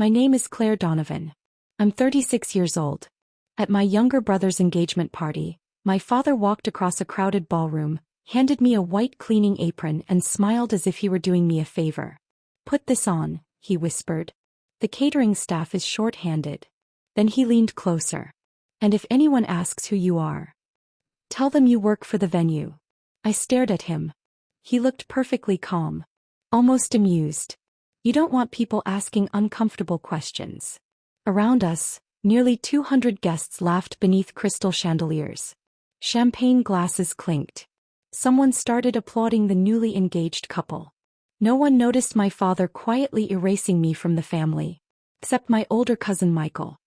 My name is Claire Donovan. I'm 36 years old. At my younger brother's engagement party, my father walked across a crowded ballroom, handed me a white cleaning apron and smiled as if he were doing me a favor. "Put this on," he whispered. "The catering staff is short-handed." Then he leaned closer. "And if anyone asks who you are, tell them you work for the venue." I stared at him. He looked perfectly calm, almost amused. You don't want people asking uncomfortable questions. Around us, nearly 200 guests laughed beneath crystal chandeliers. Champagne glasses clinked. Someone started applauding the newly engaged couple. No one noticed my father quietly erasing me from the family, except my older cousin Michael.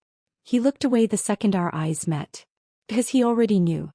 He looked away the second our eyes met. Because he already knew.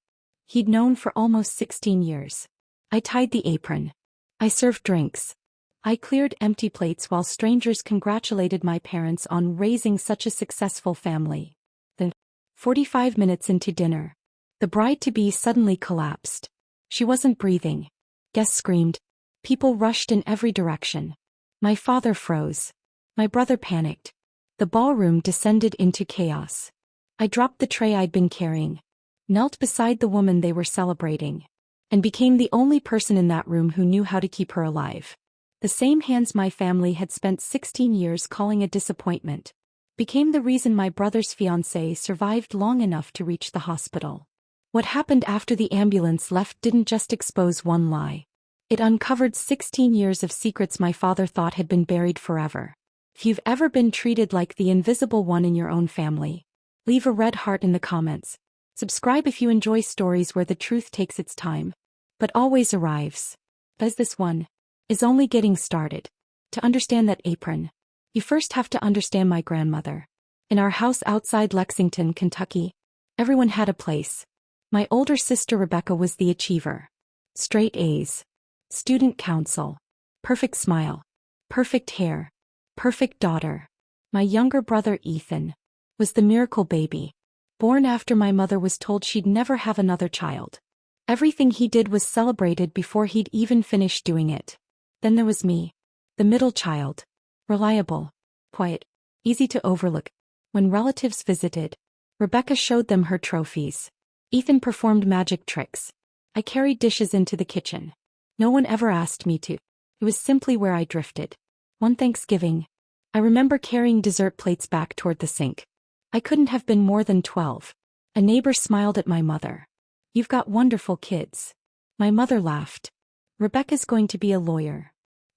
He'd known for almost 16 years. I tied the apron. I served drinks. I cleared empty plates while strangers congratulated my parents on raising such a successful family. Then, 45 minutes into dinner, the bride-to-be suddenly collapsed. She wasn't breathing. Guests screamed. People rushed in every direction. My father froze. My brother panicked. The ballroom descended into chaos. I dropped the tray I'd been carrying, knelt beside the woman they were celebrating, and became the only person in that room who knew how to keep her alive. The same hands my family had spent 16 years calling a disappointment became the reason my brother's fiancée survived long enough to reach the hospital. What happened after the ambulance left didn't just expose one lie. It uncovered 16 years of secrets my father thought had been buried forever. If you've ever been treated like the invisible one in your own family, leave a red heart in the comments. Subscribe if you enjoy stories where the truth takes its time, but always arrives. As this one is only getting started. To understand that apron, you first have to understand my grandmother. In our house outside Lexington, Kentucky, everyone had a place. My older sister Rebecca was the achiever. Straight A's. Student council. Perfect smile. Perfect hair. Perfect daughter. My younger brother Ethan was the miracle baby. Born after my mother was told she'd never have another child. Everything he did was celebrated before he'd even finished doing it. Then there was me, the middle child. Reliable, quiet, easy to overlook. When relatives visited, Rebecca showed them her trophies. Ethan performed magic tricks. I carried dishes into the kitchen. No one ever asked me to. It was simply where I drifted. One Thanksgiving, I remember carrying dessert plates back toward the sink. I couldn't have been more than 12. A neighbor smiled at my mother. "You've got wonderful kids." My mother laughed. "Rebecca's going to be a lawyer.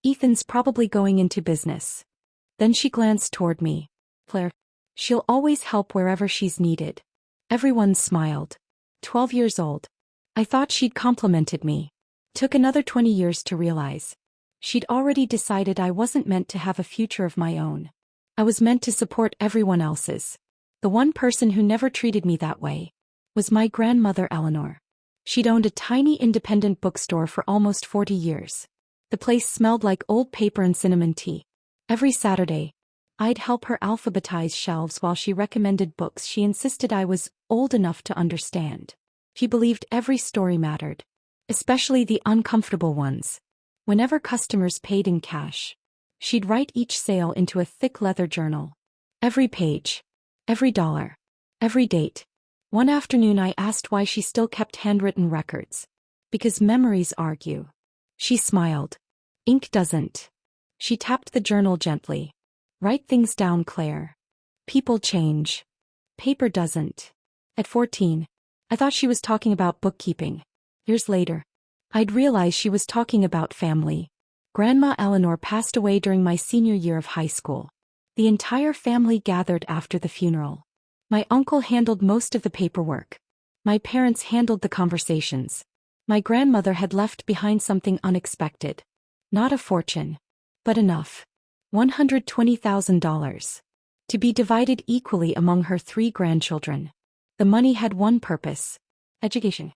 Ethan's probably going into business." Then she glanced toward me. "Claire, she'll always help wherever she's needed." Everyone smiled. 12 years old. I thought she'd complimented me. Took another 20 years to realize. She'd already decided I wasn't meant to have a future of my own. I was meant to support everyone else's. The one person who never treated me that way was my grandmother Eleanor. She'd owned a tiny independent bookstore for almost 40 years. The place smelled like old paper and cinnamon tea. Every Saturday, I'd help her alphabetize shelves while she recommended books she insisted I was old enough to understand. She believed every story mattered, especially the uncomfortable ones. Whenever customers paid in cash, she'd write each sale into a thick leather journal. Every page, every dollar, every date. One afternoon I asked why she still kept handwritten records. "Because memories argue." She smiled. "Ink doesn't." She tapped the journal gently. "Write things down, Claire. People change. Paper doesn't." At 14, I thought she was talking about bookkeeping. Years later, I'd realized she was talking about family. Grandma Eleanor passed away during my senior year of high school. The entire family gathered after the funeral. My uncle handled most of the paperwork. My parents handled the conversations. My grandmother had left behind something unexpected. Not a fortune, but enough. $120,000. To be divided equally among her 3 grandchildren. The money had one purpose. Education.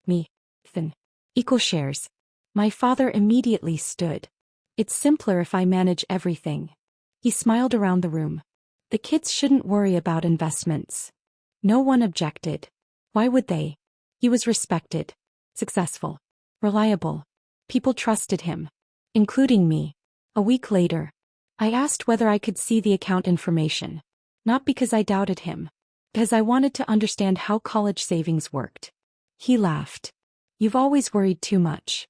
Me. Ethan. Equal shares. My father immediately stood. "It's simpler if I manage everything." He smiled around the room. "The kids shouldn't worry about investments." No one objected. Why would they? He was respected, successful, reliable. People trusted him, including me. A week later, I asked whether I could see the account information. Not because I doubted him. Because I wanted to understand how college savings worked. He laughed. You've always worried too much.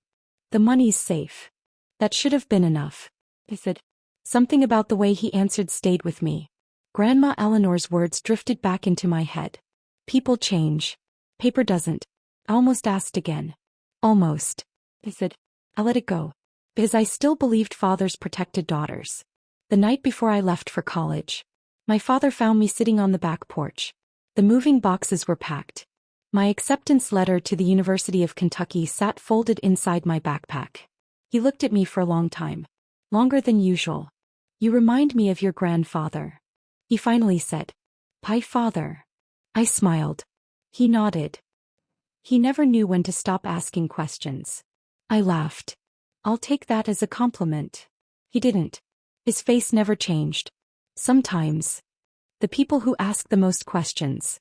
The money's safe. That should have been enough. I said. Something about the way he answered stayed with me. Grandma Eleanor's words drifted back into my head. People change. Paper doesn't. I almost asked again. Almost. I said. I let it go. Because I still believed fathers protected daughters. The night before I left for college, my father found me sitting on the back porch. The moving boxes were packed. My acceptance letter to the University of Kentucky sat folded inside my backpack. He looked at me for a long time. Longer than usual. You remind me of your grandfather. He finally said. Hi, father. I smiled. He nodded. He never knew when to stop asking questions. I laughed. I'll take that as a compliment. He didn't. His face never changed. Sometimes, the people who ask the most questions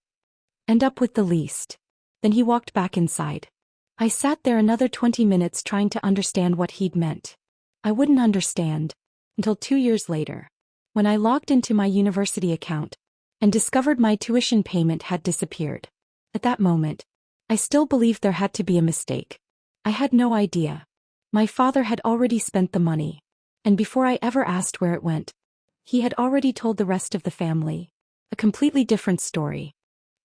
end up with the least. Then he walked back inside. I sat there another 20 minutes trying to understand what he'd meant. I wouldn't understand until 2 years later, when I logged into my university account and discovered my tuition payment had disappeared. At that moment, I still believed there had to be a mistake. I had no idea. My father had already spent the money. And before I ever asked where it went, he had already told the rest of the family. A completely different story.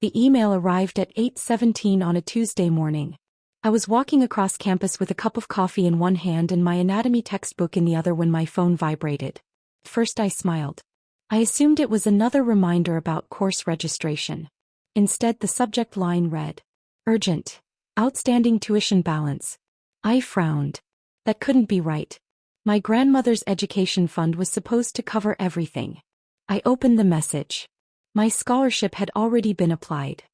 The email arrived at 8:17 on a Tuesday morning. I was walking across campus with a cup of coffee in one hand and my anatomy textbook in the other when my phone vibrated. First I smiled. I assumed it was another reminder about course registration. Instead the subject line read, Urgent. Outstanding tuition balance. I frowned. That couldn't be right. My grandmother's education fund was supposed to cover everything. I opened the message. My scholarship had already been applied.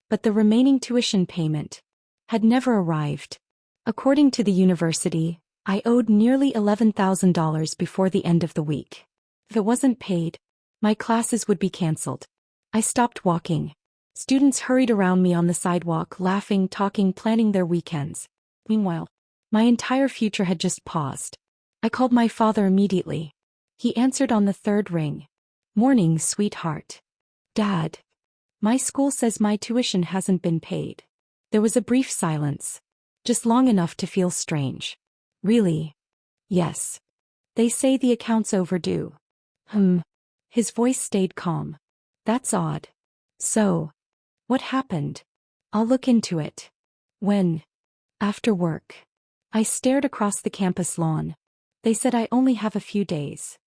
But the remaining tuition payment had never arrived. According to the university, I owed nearly $11,000 before the end of the week. If it wasn't paid, my classes would be canceled. I stopped walking. Students hurried around me on the sidewalk, laughing, talking, planning their weekends. Meanwhile, my entire future had just paused. I called my father immediately. He answered on the third ring. Morning, sweetheart. Dad. My school says my tuition hasn't been paid. There was a brief silence. Just long enough to feel strange. Really? Yes. They say the account's overdue. His voice stayed calm. That's odd. So, what happened? I'll look into it. When? After work. I stared across the campus lawn. They said I only have a few days.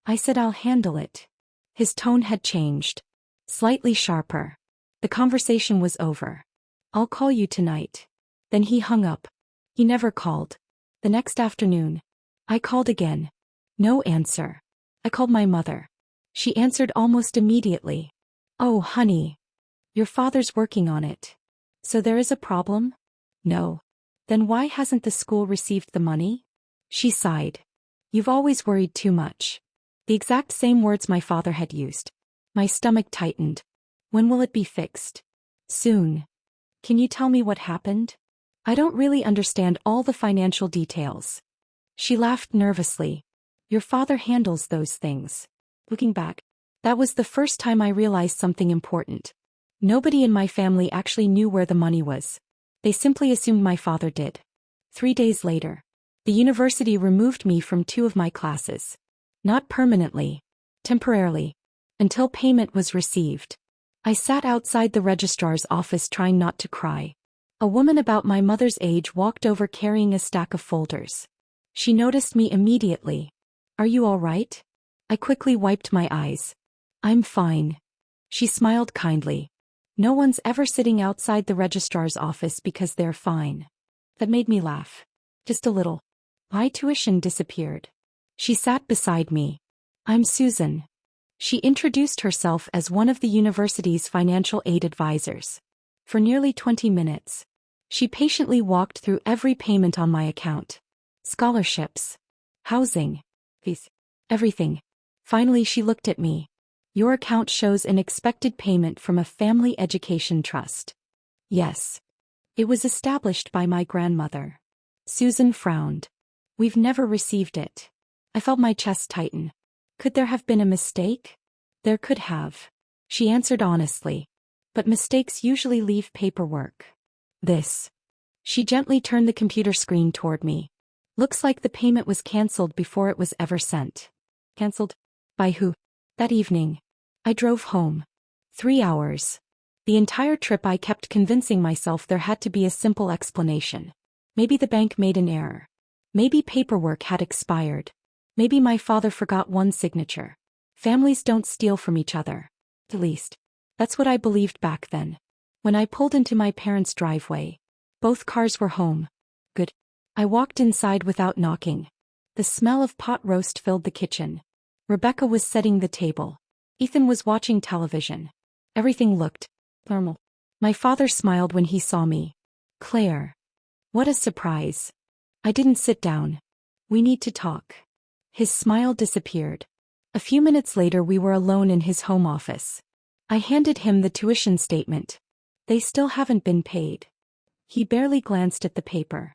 I said I'll handle it. His tone had changed. Slightly sharper. The conversation was over. I'll call you tonight. Then he hung up. He never called. The next afternoon, I called again. No answer. I called my mother. She answered almost immediately. Oh, honey. Your father's working on it. So there is a problem? No. Then why hasn't the school received the money? She sighed. You've always worried too much. The exact same words my father had used. My stomach tightened. When will it be fixed? Soon. Can you tell me what happened? I don't really understand all the financial details. She laughed nervously. Your father handles those things. Looking back, that was the first time I realized something important. Nobody in my family actually knew where the money was. They simply assumed my father did. 3 days later, the university removed me from 2 of my classes. Not permanently, temporarily, until payment was received. I sat outside the registrar's office trying not to cry. A woman about my mother's age walked over carrying a stack of folders. She noticed me immediately. Are you all right? I quickly wiped my eyes. I'm fine. She smiled kindly. No one's ever sitting outside the registrar's office because they're fine. That made me laugh. Just a little. My tuition disappeared. She sat beside me. I'm Susan. She introduced herself as one of the university's financial aid advisors. For nearly 20 minutes, she patiently walked through every payment on my account. Scholarships. Housing. Fees. Everything. Finally she looked at me. Your account shows an expected payment from a family education trust. Yes. It was established by my grandmother. Susan frowned. We've never received it. I felt my chest tighten. Could there have been a mistake? There could have. She answered honestly. But mistakes usually leave paperwork. This. She gently turned the computer screen toward me. Looks like the payment was cancelled before it was ever sent. Cancelled? By who? That evening. I drove home. 3 hours. The entire trip I kept convincing myself there had to be a simple explanation. Maybe the bank made an error. Maybe paperwork had expired. Maybe my father forgot one signature. Families don't steal from each other. At least, that's what I believed back then. When I pulled into my parents' driveway, both cars were home. Good. I walked inside without knocking. The smell of pot roast filled the kitchen. Rebecca was setting the table. Ethan was watching television. Everything looked normal. My father smiled when he saw me. Claire. What a surprise. I didn't sit down. We need to talk. His smile disappeared. A few minutes later we were alone in his home office. I handed him the tuition statement. They still haven't been paid. He barely glanced at the paper.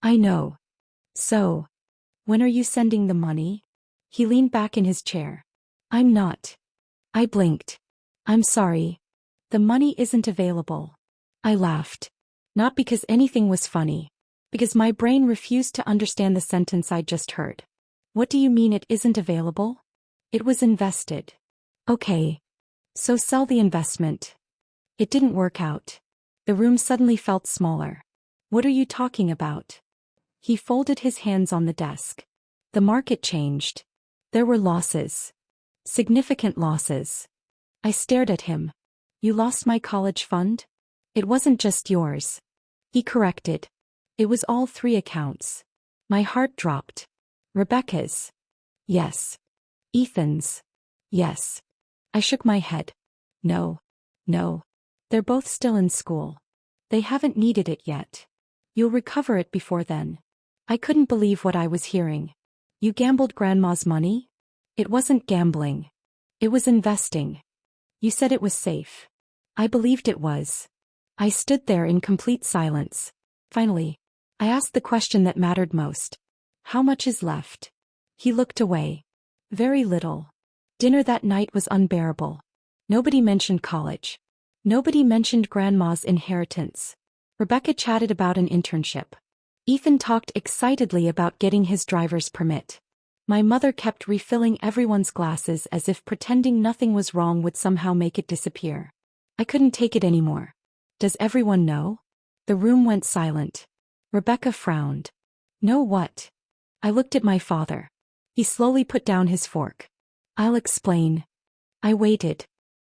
I know. So, when are you sending the money? He leaned back in his chair. I'm not. I blinked. I'm sorry. The money isn't available. I laughed. Not because anything was funny. Because my brain refused to understand the sentence I just heard. What do you mean it isn't available? It was invested. Okay. So sell the investment. It didn't work out. The room suddenly felt smaller. What are you talking about? He folded his hands on the desk. The market changed. There were losses. Significant losses. I stared at him. You lost my college fund? It wasn't just yours. He corrected. It was all 3 accounts. My heart dropped. Rebecca's. Yes. Ethan's. Yes. I shook my head. No. No. They're both still in school. They haven't needed it yet. You'll recover it before then. I couldn't believe what I was hearing. You gambled Grandma's money? It wasn't gambling. It was investing. You said it was safe. I believed it was. I stood there in complete silence. Finally, I asked the question that mattered most. How much is left? He looked away. Very little. Dinner that night was unbearable. Nobody mentioned college. Nobody mentioned Grandma's inheritance. Rebecca chatted about an internship. Ethan talked excitedly about getting his driver's permit. My mother kept refilling everyone's glasses as if pretending nothing was wrong would somehow make it disappear. I couldn't take it anymore. Does everyone know? The room went silent. Rebecca frowned. Know what? I looked at my father. He slowly put down his fork. I'll explain. I waited.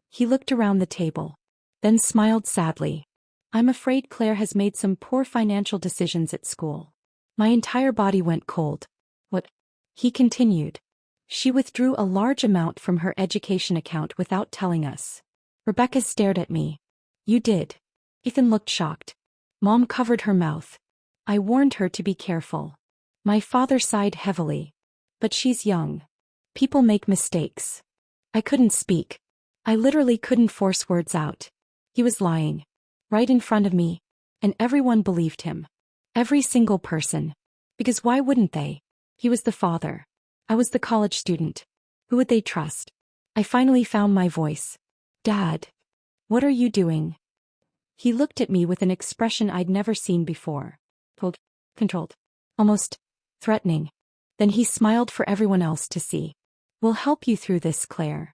He looked around the table. Then smiled sadly. I'm afraid Claire has made some poor financial decisions at school. My entire body went cold. What? He continued. She withdrew a large amount from her education account without telling us. Rebecca stared at me. You did. Ethan looked shocked. Mom covered her mouth. I warned her to be careful. My father sighed heavily. But she's young. People make mistakes. I couldn't speak. I literally couldn't force words out. He was lying. Right in front of me. And everyone believed him. Every single person. Because why wouldn't they? He was the father. I was the college student. Who would they trust? I finally found my voice. Dad. What are you doing? He looked at me with an expression I'd never seen before. Controlled. Almost threatening. Then he smiled for everyone else to see. We'll help you through this, Claire.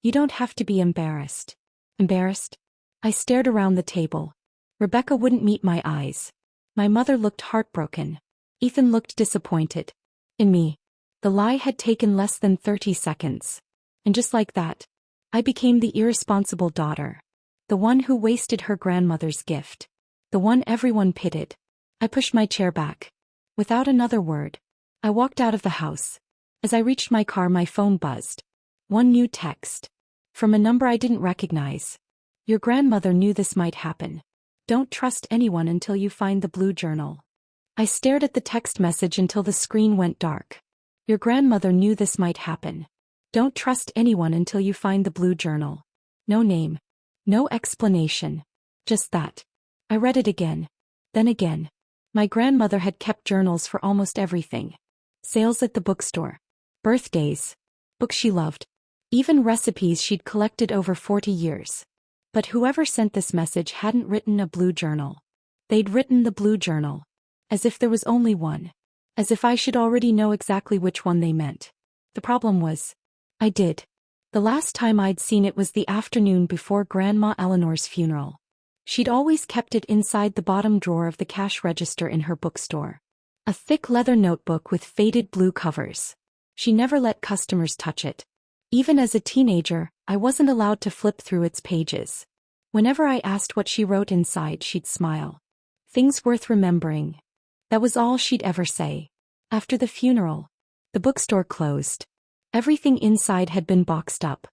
You don't have to be embarrassed. Embarrassed? I stared around the table. Rebecca wouldn't meet my eyes. My mother looked heartbroken. Ethan looked disappointed. In me. The lie had taken less than 30 seconds. And just like that, I became the irresponsible daughter. The one who wasted her grandmother's gift. The one everyone pitied. I pushed my chair back. Without another word, I walked out of the house. As I reached my car, my phone buzzed. One new text. From a number I didn't recognize. Your grandmother knew this might happen. Don't trust anyone until you find the blue journal. I stared at the text message until the screen went dark. Your grandmother knew this might happen. Don't trust anyone until you find the blue journal. No name. No explanation. Just that. I read it again. Then again. My grandmother had kept journals for almost everything. Sales at the bookstore. Birthdays. books she loved, even recipes she'd collected over 40 years. But whoever sent this message hadn't written a blue journal. They'd written the blue journal. As if there was only one. As if I should already know exactly which one they meant. The problem was, I did. The last time I'd seen it was the afternoon before Grandma Eleanor's funeral. She'd always kept it inside the bottom drawer of the cash register in her bookstore. A thick leather notebook with faded blue covers. She never let customers touch it. Even as a teenager, I wasn't allowed to flip through its pages. Whenever I asked what she wrote inside, she'd smile. Things worth remembering. That was all she'd ever say. After the funeral, the bookstore closed. Everything inside had been boxed up.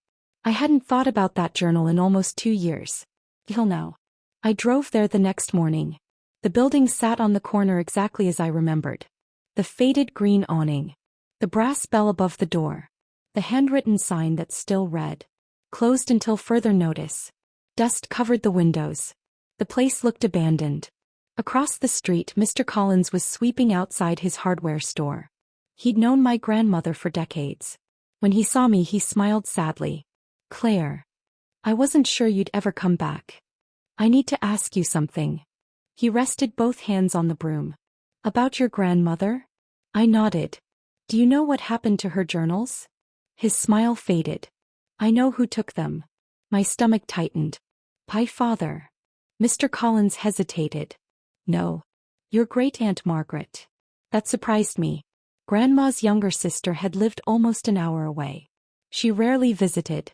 I hadn't thought about that journal in almost 2 years. Till now. I drove there the next morning. The building sat on the corner exactly as I remembered. The faded green awning. The brass bell above the door. The handwritten sign that still read. Closed until further notice. Dust covered the windows. The place looked abandoned. Across the street, Mr. Collins was sweeping outside his hardware store. He'd known my grandmother for decades. When he saw me, he smiled sadly. Claire. I wasn't sure you'd ever come back. I need to ask you something. He rested both hands on the broom. About your grandmother? I nodded. Do you know what happened to her journals? His smile faded. I know who took them. My stomach tightened. My father. Mr. Collins hesitated. No. Your great-aunt Margaret. That surprised me. Grandma's younger sister had lived almost an hour away. She rarely visited.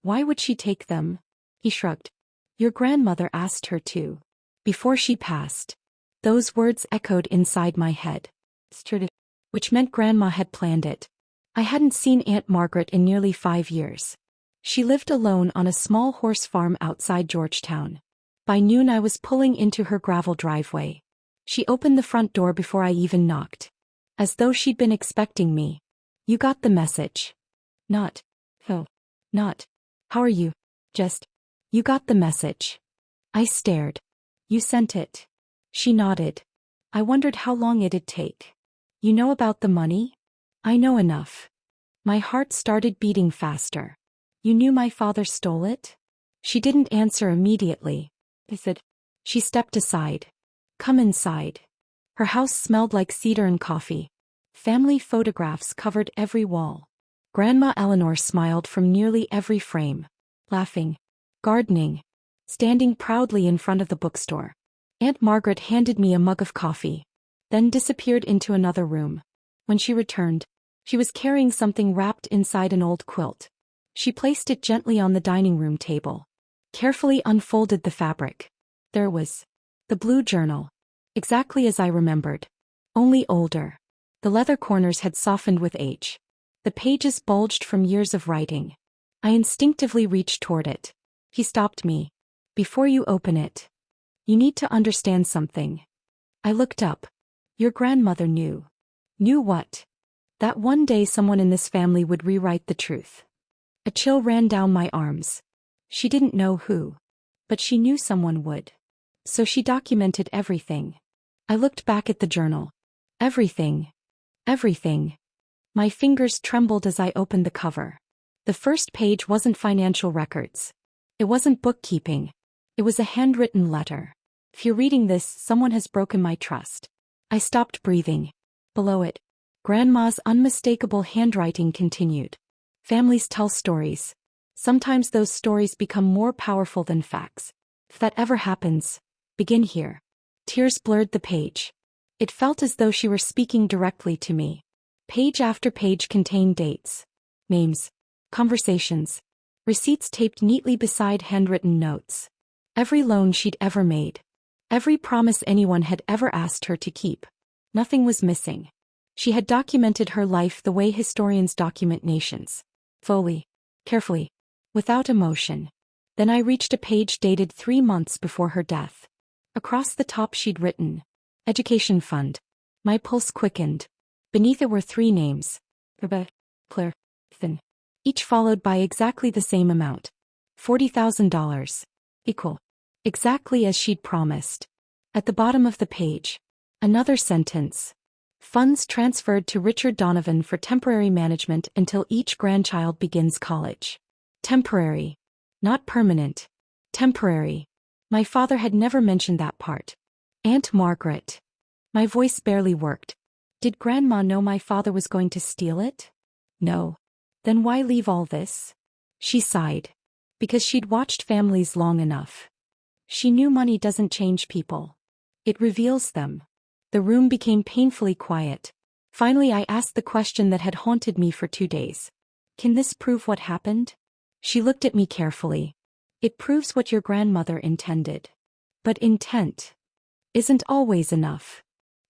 Why would she take them? He shrugged. Your grandmother asked her to. Before she passed. Those words echoed inside my head. Which meant Grandma had planned it. I hadn't seen Aunt Margaret in nearly 5 years. She lived alone on a small horse farm outside Georgetown. By noon I was pulling into her gravel driveway. She opened the front door before I even knocked. As though she'd been expecting me. You got the message. Not. Oh. Not. How are you? Just. You got the message. I stared. You sent it. She nodded. I wondered how long it'd take. You know about the money? I know enough. My heart started beating faster. You knew my father stole it? She didn't answer immediately. I said. She stepped aside. Come inside. Her house smelled like cedar and coffee. Family photographs covered every wall. Grandma Eleanor smiled from nearly every frame. Laughing. Gardening. Standing proudly in front of the bookstore. Aunt Margaret handed me a mug of coffee. Then disappeared into another room. When she returned, she was carrying something wrapped inside an old quilt. She placed it gently on the dining room table. Carefully unfolded the fabric. There was. The blue journal. Exactly as I remembered. Only older. The leather corners had softened with age. The pages bulged from years of writing. I instinctively reached toward it. He stopped me. Before you open it. You need to understand something. I looked up. Your grandmother knew. Knew what? That one day someone in this family would rewrite the truth. A chill ran down my arms. She didn't know who. But she knew someone would. So she documented everything. I looked back at the journal. Everything. Everything. My fingers trembled as I opened the cover. The first page wasn't financial records. It wasn't bookkeeping. It was a handwritten letter. If you're reading this, someone has broken my trust. I stopped breathing. Below it, Grandma's unmistakable handwriting continued. Families tell stories. Sometimes those stories become more powerful than facts. If that ever happens, begin here. Tears blurred the page. It felt as though she were speaking directly to me. Page after page contained dates, names, conversations, receipts taped neatly beside handwritten notes. Every loan she'd ever made. Every promise anyone had ever asked her to keep. Nothing was missing. She had documented her life the way historians document nations. Fully, carefully, without emotion. Then I reached a page dated 3 months before her death. Across the top she'd written, Education Fund. My pulse quickened. Beneath it were 3 names. Rebecca, Claire, Ethan. Each followed by exactly the same amount. $40,000. Equal. Exactly as she'd promised. At the bottom of the page. Another sentence. Funds transferred to Richard Donovan for temporary management until each grandchild begins college. Temporary. Not permanent. Temporary. My father had never mentioned that part. Aunt Margaret. My voice barely worked. Did Grandma know my father was going to steal it? No. Then why leave all this? She sighed. Because she'd watched families long enough. She knew money doesn't change people. It reveals them. The room became painfully quiet. Finally, I asked the question that had haunted me for 2 days. Can this prove what happened? She looked at me carefully. It proves what your grandmother intended. But intent isn't always enough.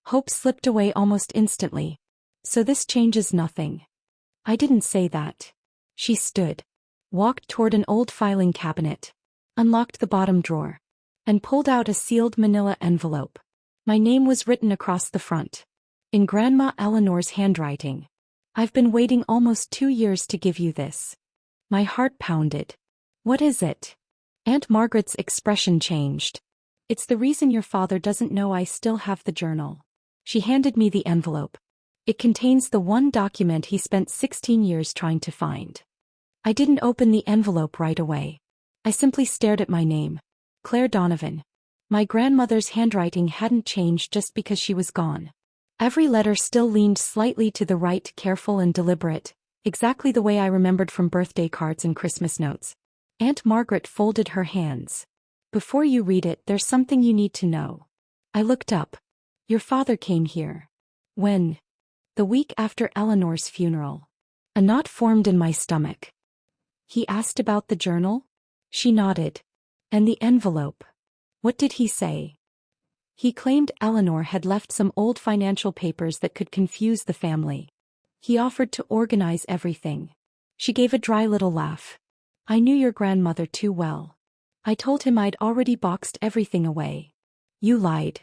Hope slipped away almost instantly. So this changes nothing. I didn't say that. She stood, walked toward an old filing cabinet, unlocked the bottom drawer, and pulled out a sealed manila envelope. My name was written across the front, in Grandma Eleanor's handwriting. I've been waiting almost 2 years to give you this. My heart pounded. What is it? Aunt Margaret's expression changed. It's the reason your father doesn't know I still have the journal. She handed me the envelope. It contains the one document he spent 16 years trying to find. I didn't open the envelope right away. I simply stared at my name. Claire Donovan. My grandmother's handwriting hadn't changed just because she was gone. Every letter still leaned slightly to the right, careful and deliberate, exactly the way I remembered from birthday cards and Christmas notes. Aunt Margaret folded her hands. Before you read it, there's something you need to know. I looked up. Your father came here. When? The week after Eleanor's funeral. A knot formed in my stomach. He asked about the journal? She nodded. And the envelope. What did he say? He claimed Eleanor had left some old financial papers that could confuse the family. He offered to organize everything. She gave a dry little laugh. I knew your grandmother too well. I told him I'd already boxed everything away. You lied.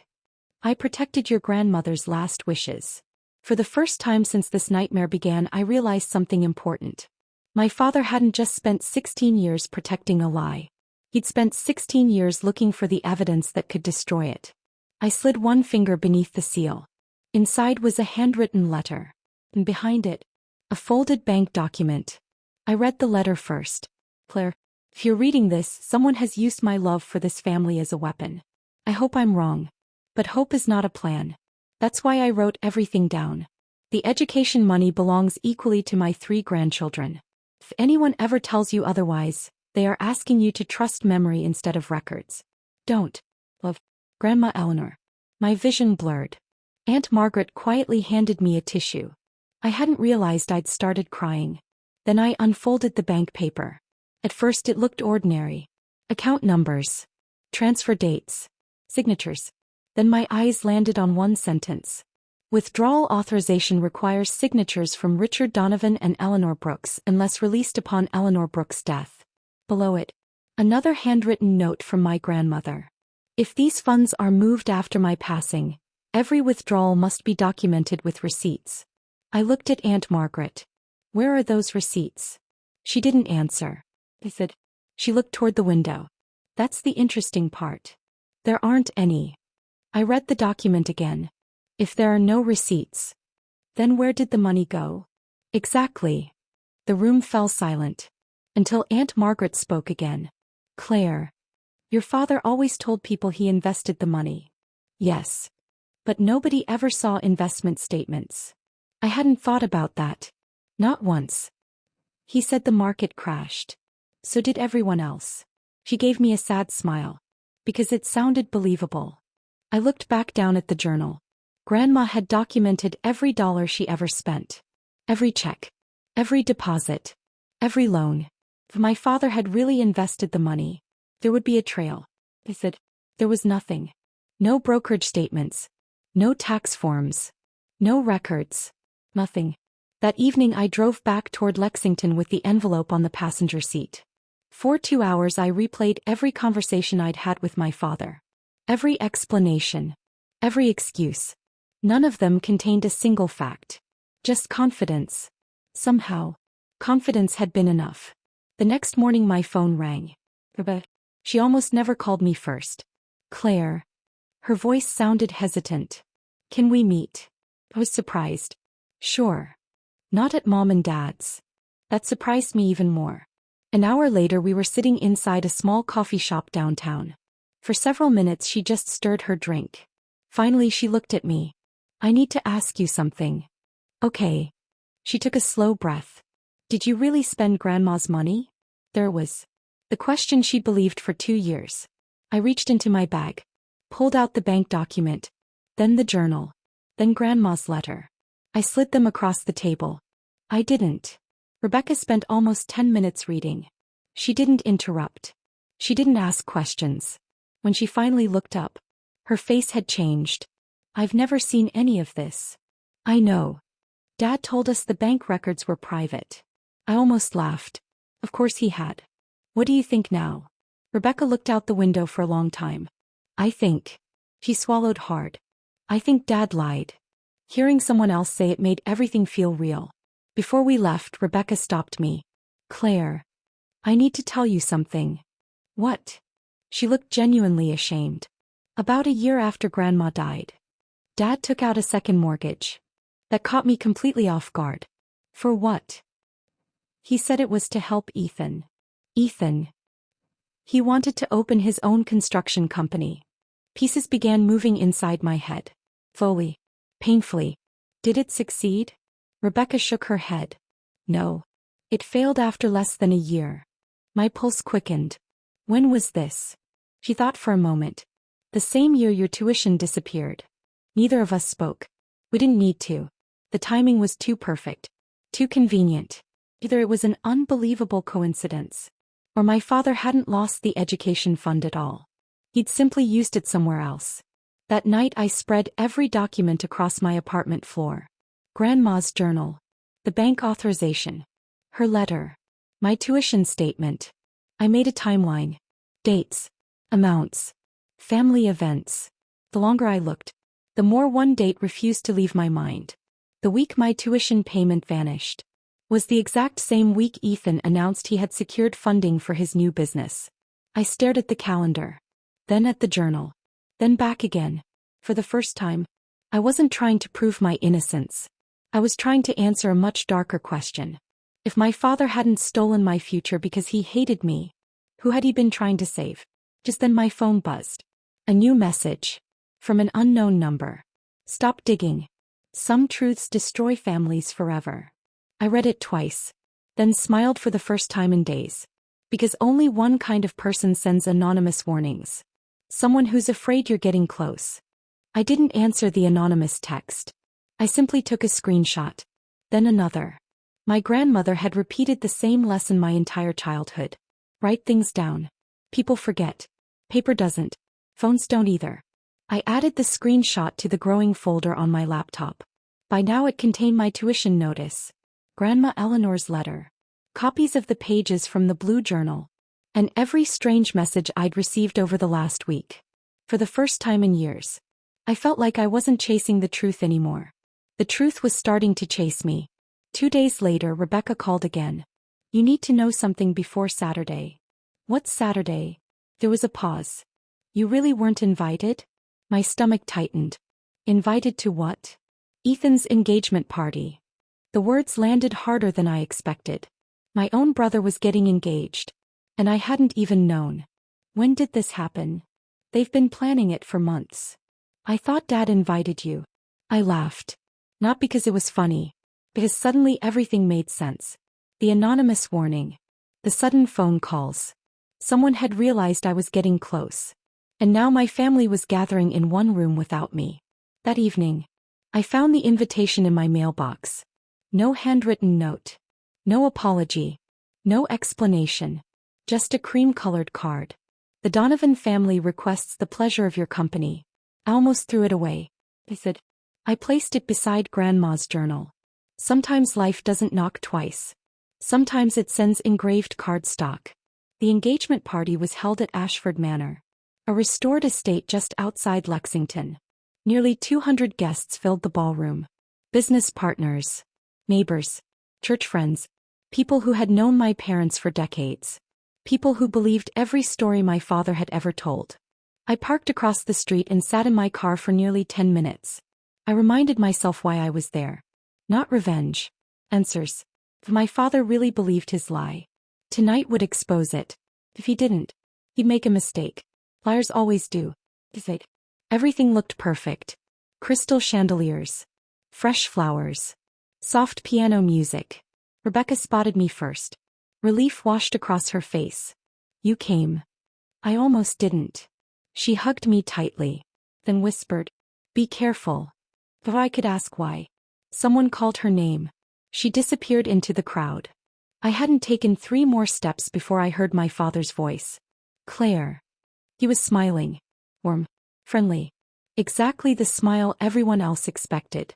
I protected your grandmother's last wishes. For the first time since this nightmare began, I realized something important. My father hadn't just spent 16 years protecting a lie. He'd spent 16 years looking for the evidence that could destroy it. I slid one finger beneath the seal. Inside was a handwritten letter. And behind it, a folded bank document. I read the letter first. Claire, if you're reading this, someone has used my love for this family as a weapon. I hope I'm wrong. But hope is not a plan. That's why I wrote everything down. The education money belongs equally to my 3 grandchildren. If anyone ever tells you otherwise, they are asking you to trust memory instead of records. Don't. Love. Grandma Eleanor. My vision blurred. Aunt Margaret quietly handed me a tissue. I hadn't realized I'd started crying. Then I unfolded the bank paper. At first it looked ordinary. Account numbers. Transfer dates. Signatures. Then my eyes landed on one sentence. Withdrawal authorization requires signatures from Richard Donovan and Eleanor Brooks unless released upon Eleanor Brooks' death. Below it, another handwritten note from my grandmother. If these funds are moved after my passing, every withdrawal must be documented with receipts. I looked at Aunt Margaret. Where are those receipts? She didn't answer. I said. She looked toward the window. That's the interesting part. There aren't any. I read the document again. If there are no receipts, then where did the money go? Exactly. The room fell silent. Until Aunt Margaret spoke again. Claire. Your father always told people he invested the money. Yes. But nobody ever saw investment statements. I hadn't thought about that. Not once. He said the market crashed. So did everyone else. She gave me a sad smile. Because it sounded believable. I looked back down at the journal. Grandma had documented every dollar she ever spent. Every check. Every deposit. Every loan. If my father had really invested the money, there would be a trail. I said. There was nothing. No brokerage statements. No tax forms. No records. Nothing. That evening I drove back toward Lexington with the envelope on the passenger seat. For 2 hours I replayed every conversation I'd had with my father. Every explanation. Every excuse. None of them contained a single fact. Just confidence. Somehow, confidence had been enough. The next morning my phone rang. But she almost never called me first. Claire. Her voice sounded hesitant. Can we meet? I was surprised. Sure. Not at Mom and Dad's. That surprised me even more. An hour later we were sitting inside a small coffee shop downtown. For several minutes she just stirred her drink. Finally she looked at me. I need to ask you something. Okay. She took a slow breath. Did you really spend Grandma's money? There it was. The question she'd believed for 2 years. I reached into my bag. Pulled out the bank document. Then the journal. Then Grandma's letter. I slid them across the table. I didn't. Rebecca spent almost 10 minutes reading. She didn't interrupt. She didn't ask questions. When she finally looked up, her face had changed. I've never seen any of this. I know. Dad told us the bank records were private. I almost laughed. Of course he had. What do you think now? Rebecca looked out the window for a long time. I think. She swallowed hard. I think Dad lied. Hearing someone else say it made everything feel real. Before we left, Rebecca stopped me. Claire. I need to tell you something. What? She looked genuinely ashamed. About a year after Grandma died, Dad took out a second mortgage. That caught me completely off guard. For what? He said it was to help Ethan. Ethan. He wanted to open his own construction company. Pieces began moving inside my head. Slowly. Painfully. Did it succeed? Rebecca shook her head. No. It failed after less than a year. My pulse quickened. When was this? She thought for a moment. The same year your tuition disappeared. Neither of us spoke. We didn't need to. The timing was too perfect. Too convenient. Either it was an unbelievable coincidence, or my father hadn't lost the education fund at all. He'd simply used it somewhere else. That night I spread every document across my apartment floor. Grandma's journal. The bank authorization. Her letter. My tuition statement. I made a timeline. Dates. Amounts. Family events. The longer I looked, the more one date refused to leave my mind. The week my tuition payment vanished was the exact same week Ethan announced he had secured funding for his new business. I stared at the calendar. Then at the journal. Then back again. For the first time, I wasn't trying to prove my innocence. I was trying to answer a much darker question. If my father hadn't stolen my future because he hated me, who had he been trying to save? Just then my phone buzzed. A new message. From an unknown number. Stop digging. Some truths destroy families forever. I read it twice. Then smiled for the first time in days. Because only one kind of person sends anonymous warnings. Someone who's afraid you're getting close. I didn't answer the anonymous text. I simply took a screenshot. Then another. My grandmother had repeated the same lesson my entire childhood. Write things down. People forget. Paper doesn't. Phones don't either. I added the screenshot to the growing folder on my laptop. By now it contained my tuition notice. Grandma Eleanor's letter. Copies of the pages from the blue journal. And every strange message I'd received over the last week. For the first time in years, I felt like I wasn't chasing the truth anymore. The truth was starting to chase me. 2 days later, Rebecca called again. You need to know something before Saturday. What's Saturday? There was a pause. You really weren't invited? My stomach tightened. Invited to what? Ethan's engagement party. The words landed harder than I expected. My own brother was getting engaged. And I hadn't even known. When did this happen? They've been planning it for months. I thought Dad invited you. I laughed. Not because it was funny. Because suddenly everything made sense. The anonymous warning. The sudden phone calls. Someone had realized I was getting close. And now my family was gathering in one room without me. That evening, I found the invitation in my mailbox. No handwritten note. No apology. No explanation. Just a cream-colored card. The Donovan family requests the pleasure of your company. I almost threw it away. I said. I placed it beside Grandma's journal. Sometimes life doesn't knock twice. Sometimes it sends engraved cardstock. The engagement party was held at Ashford Manor, a restored estate just outside Lexington. Nearly 200 guests filled the ballroom. Business partners, neighbors, church friends, people who had known my parents for decades. People who believed every story my father had ever told. I parked across the street and sat in my car for nearly 10 minutes. I reminded myself why I was there. Not revenge. Answers. If my father really believed his lie, tonight would expose it. If he didn't, he'd make a mistake. Liars always do. Everything looked perfect. Crystal chandeliers. Fresh flowers. Soft piano music. Rebecca spotted me first. Relief washed across her face. You came. I almost didn't. She hugged me tightly, then whispered, "Be careful." Before I could ask why, someone called her name. She disappeared into the crowd. I hadn't taken 3 more steps before I heard my father's voice. Claire. He was smiling. Warm. Friendly. Exactly the smile everyone else expected.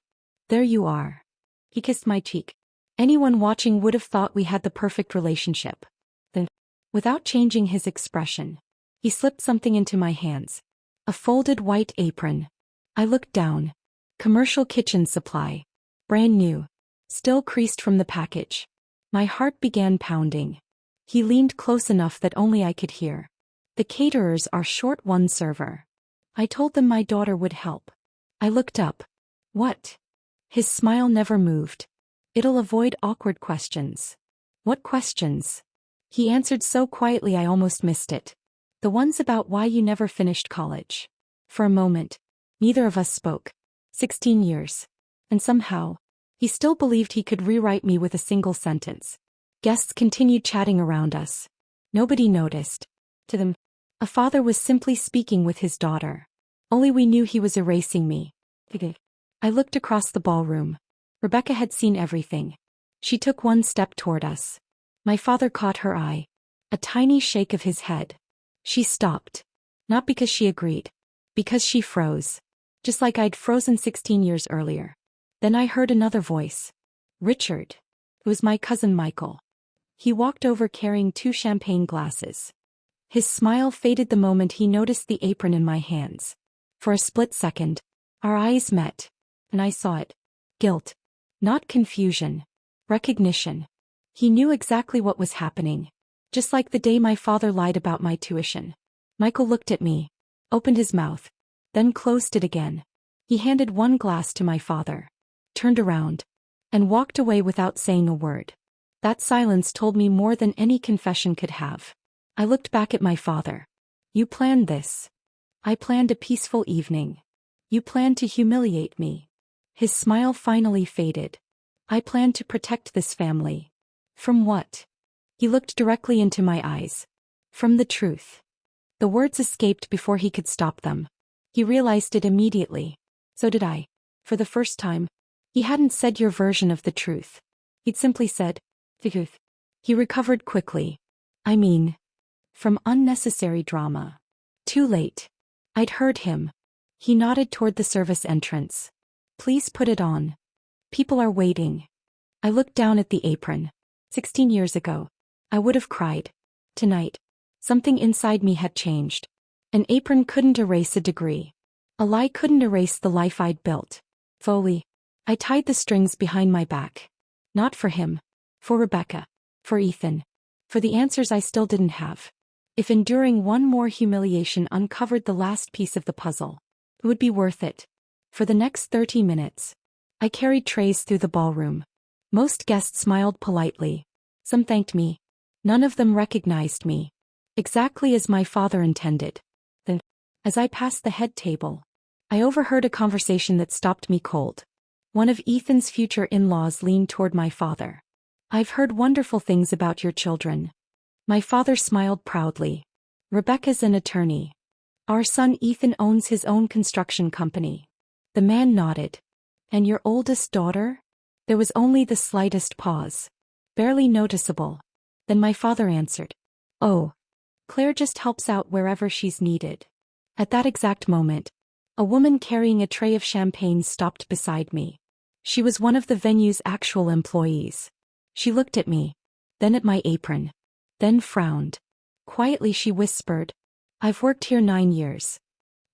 There you are. He kissed my cheek. Anyone watching would have thought we had the perfect relationship. Then, without changing his expression, he slipped something into my hands. A folded white apron. I looked down. Commercial kitchen supply. Brand new. Still creased from the package. My heart began pounding. He leaned close enough that only I could hear. The caterers are short 1 server. I told them my daughter would help. I looked up. What? His smile never moved. It'll avoid awkward questions. What questions? He answered so quietly I almost missed it. The ones about why you never finished college. For a moment, neither of us spoke. 16 years. And somehow, he still believed he could rewrite me with a single sentence. Guests continued chatting around us. Nobody noticed. To them, a father was simply speaking with his daughter. Only we knew he was erasing me. I looked across the ballroom. Rebecca had seen everything. She took 1 step toward us. My father caught her eye. A tiny shake of his head. She stopped. Not because she agreed. Because she froze. Just like I'd frozen 16 years earlier. Then I heard another voice. Richard. It was my cousin Michael. He walked over carrying 2 champagne glasses. His smile faded the moment he noticed the apron in my hands. For a split second, our eyes met. And I saw it. Guilt. Not confusion. Recognition. He knew exactly what was happening. Just like the day my father lied about my tuition. Michael looked at me. Opened his mouth. Then closed it again. He handed 1 glass to my father. Turned around. And walked away without saying a word. That silence told me more than any confession could have. I looked back at my father. You planned this. I planned a peaceful evening. You planned to humiliate me. His smile finally faded. I planned to protect this family. From what? He looked directly into my eyes. From the truth. The words escaped before he could stop them. He realized it immediately. So did I. For the first time, he hadn't said your version of the truth. He'd simply said, the truth. He recovered quickly. I mean, from unnecessary drama. Too late. I'd heard him. He nodded toward the service entrance. Please put it on. People are waiting. I looked down at the apron. 16 years ago, I would have cried. Tonight, something inside me had changed. An apron couldn't erase a degree. A lie couldn't erase the life I'd built. Foley. I tied the strings behind my back. Not for him. For Rebecca. For Ethan. For the answers I still didn't have. If enduring 1 more humiliation uncovered the last piece of the puzzle, it would be worth it. For the next 30 minutes, I carried trays through the ballroom. Most guests smiled politely. Some thanked me. None of them recognized me. Exactly as my father intended. Then, as I passed the head table, I overheard a conversation that stopped me cold. One of Ethan's future in-laws leaned toward my father. I've heard wonderful things about your children. My father smiled proudly. Rebecca's an attorney. Our son Ethan owns his own construction company. The man nodded. And your oldest daughter? There was only the slightest pause. Barely noticeable. Then my father answered. Oh. Claire just helps out wherever she's needed. At that exact moment, a woman carrying a tray of champagne stopped beside me. She was one of the venue's actual employees. She looked at me, then at my apron, then frowned. Quietly she whispered, I've worked here 9 years.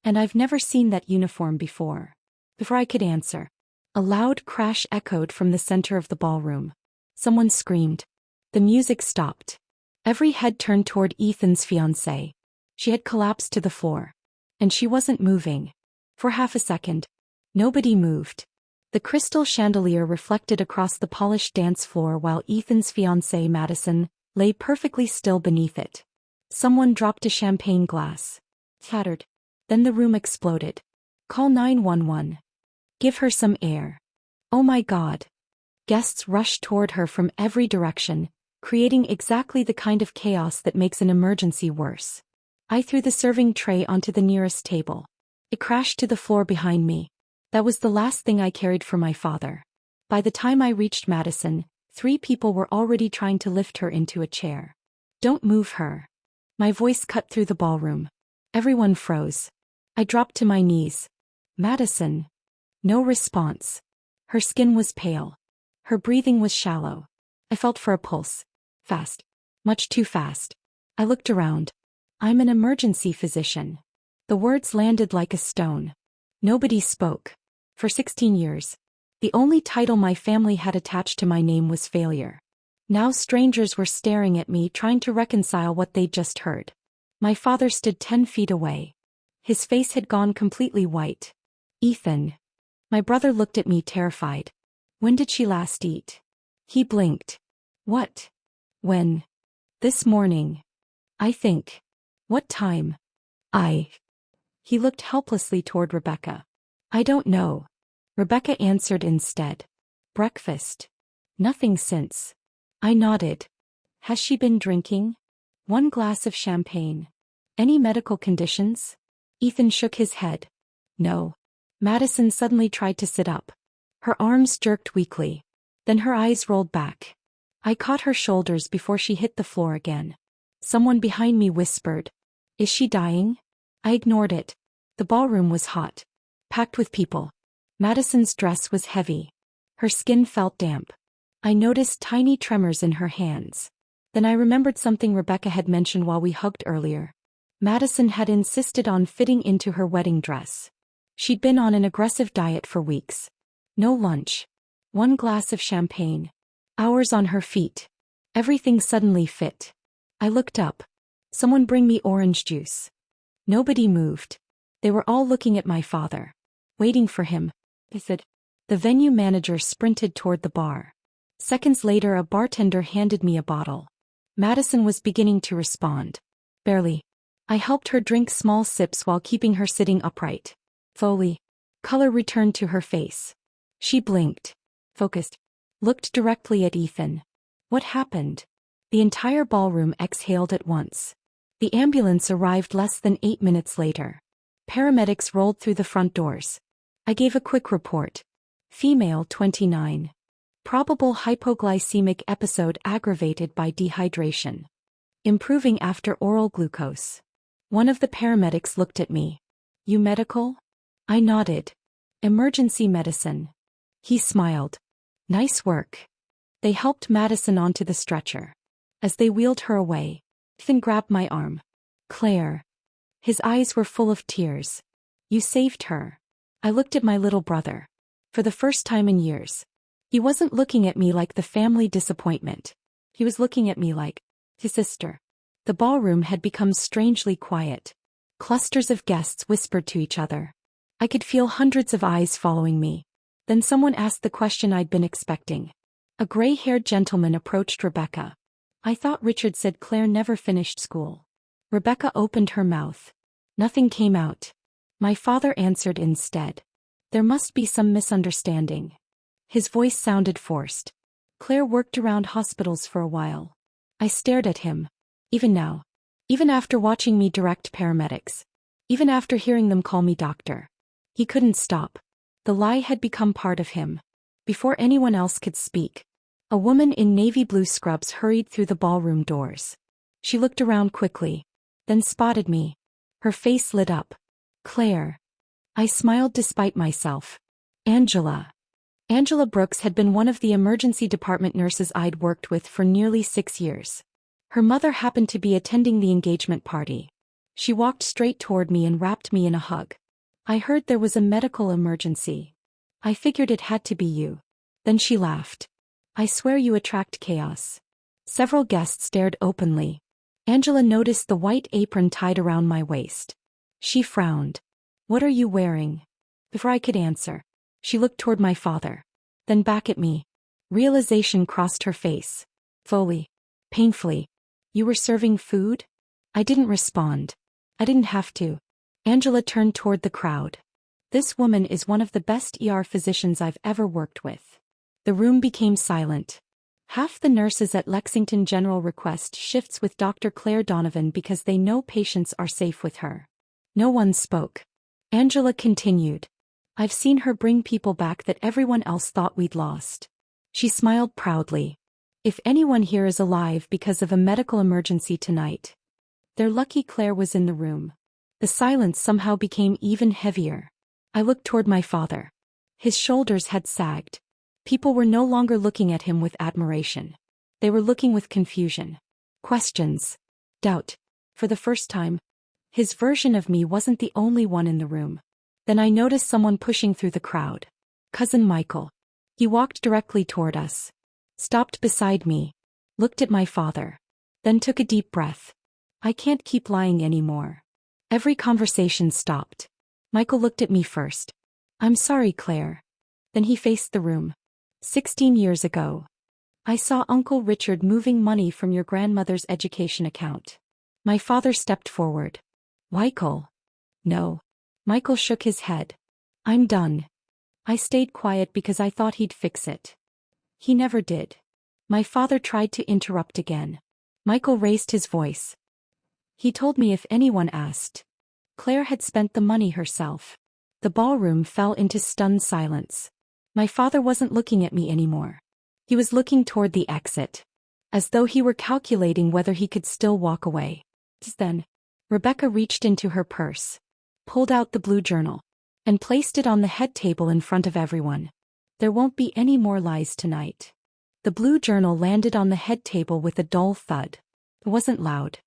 And I've never seen that uniform before. Before I could answer, a loud crash echoed from the center of the ballroom. Someone screamed. The music stopped. Every head turned toward Ethan's fiancée. She had collapsed to the floor. And she wasn't moving. For half a second, Nobody moved. The crystal chandelier reflected across the polished dance floor while Ethan's fiancée, Madison, lay perfectly still beneath it. Someone dropped a champagne glass. Shattered. Then the room exploded. Call 911. Give her some air. Oh my God. Guests rushed toward her from every direction, creating exactly the kind of chaos that makes an emergency worse. I threw the serving tray onto the nearest table. It crashed to the floor behind me. That was the last thing I carried for my father. By the time I reached Madison, 3 people were already trying to lift her into a chair. Don't move her. My voice cut through the ballroom. Everyone froze. I dropped to my knees. Madison. No response. Her skin was pale. Her breathing was shallow. I felt for a pulse. Fast. Much too fast. I looked around. I'm an emergency physician. The words landed like a stone. Nobody spoke. For 16 years. The only title my family had attached to my name was failure. Now strangers were staring at me, trying to reconcile what they'd just heard. My father stood 10 feet away. His face had gone completely white. Ethan. My brother looked at me terrified. When did she last eat? He blinked. What? When? This morning. I think. What time? He looked helplessly toward Rebecca. I don't know. Rebecca answered instead. Breakfast. Nothing since. I nodded. Has she been drinking? 1 glass of champagne. Any medical conditions? Ethan shook his head. No. Madison suddenly tried to sit up. Her arms jerked weakly. Then her eyes rolled back. I caught her shoulders before she hit the floor again. Someone behind me whispered. Is she dying? I ignored it. The ballroom was hot. Packed with people. Madison's dress was heavy. Her skin felt damp. I noticed tiny tremors in her hands. Then I remembered something Rebecca had mentioned while we hugged earlier. Madison had insisted on fitting into her wedding dress. She'd been on an aggressive diet for weeks. No lunch. 1 glass of champagne. Hours on her feet. Everything suddenly fit. I looked up. Someone bring me orange juice. Nobody moved. They were all looking at my father. Waiting for him. I said. The venue manager sprinted toward the bar. Seconds later, a bartender handed me a bottle. Madison was beginning to respond. Barely. I helped her drink small sips while keeping her sitting upright. Slowly. Color returned to her face. She blinked. Focused. Looked directly at Ethan. What happened? The entire ballroom exhaled at once. The ambulance arrived less than 8 minutes later. Paramedics rolled through the front doors. I gave a quick report. Female 29. Probable hypoglycemic episode aggravated by dehydration. Improving after oral glucose. One of the paramedics looked at me. You medical? I nodded. Emergency medicine. He smiled. Nice work. They helped Madison onto the stretcher. As they wheeled her away, Ethan grabbed my arm. Claire. His eyes were full of tears. You saved her. I looked at my little brother. For the first time in years. He wasn't looking at me like the family disappointment. He was looking at me like his sister. The ballroom had become strangely quiet. Clusters of guests whispered to each other. I could feel hundreds of eyes following me. Then someone asked the question I'd been expecting. A gray-haired gentleman approached Rebecca. I thought Richard said Claire never finished school. Rebecca opened her mouth. Nothing came out. My father answered instead. There must be some misunderstanding. His voice sounded forced. Claire worked around hospitals for a while. I stared at him. Even now. Even after watching me direct paramedics. Even after hearing them call me doctor. He couldn't stop. The lie had become part of him. Before anyone else could speak, a woman in navy blue scrubs hurried through the ballroom doors. She looked around quickly, then spotted me. Her face lit up. Claire. I smiled despite myself. Angela. Angela Brooks had been one of the emergency department nurses I'd worked with for nearly 6 years. Her mother happened to be attending the engagement party. She walked straight toward me and wrapped me in a hug. I heard there was a medical emergency. I figured it had to be you. Then she laughed. I swear you attract chaos. Several guests stared openly. Angela noticed the white apron tied around my waist. She frowned. What are you wearing? Before I could answer, she looked toward my father, then back at me. Realization crossed her face. Slowly, painfully. You were serving food? I didn't respond. I didn't have to. Angela turned toward the crowd. This woman is one of the best ER physicians I've ever worked with. The room became silent. Half the nurses at Lexington General request shifts with Dr. Claire Donovan because they know patients are safe with her. No one spoke. Angela continued. I've seen her bring people back that everyone else thought we'd lost. She smiled proudly. If anyone here is alive because of a medical emergency tonight, they're lucky Claire was in the room. The silence somehow became even heavier. I looked toward my father. His shoulders had sagged. People were no longer looking at him with admiration. They were looking with confusion. Questions. Doubt. For the first time, his version of me wasn't the only one in the room. Then I noticed someone pushing through the crowd. Cousin Michael. He walked directly toward us. Stopped beside me. Looked at my father. Then took a deep breath. I can't keep lying anymore. Every conversation stopped. Michael looked at me first. I'm sorry, Claire. Then he faced the room. 16 years ago. I saw Uncle Richard moving money from your grandmother's education account. My father stepped forward. Michael. No. Michael shook his head. I'm done. I stayed quiet because I thought he'd fix it. He never did. My father tried to interrupt again. Michael raised his voice. He told me if anyone asked. Claire had spent the money herself. The ballroom fell into stunned silence. My father wasn't looking at me anymore. He was looking toward the exit, as though he were calculating whether he could still walk away. Then, Rebecca reached into her purse, pulled out the blue journal, and placed it on the head table in front of everyone. There won't be any more lies tonight. The blue journal landed on the head table with a dull thud. It wasn't loud,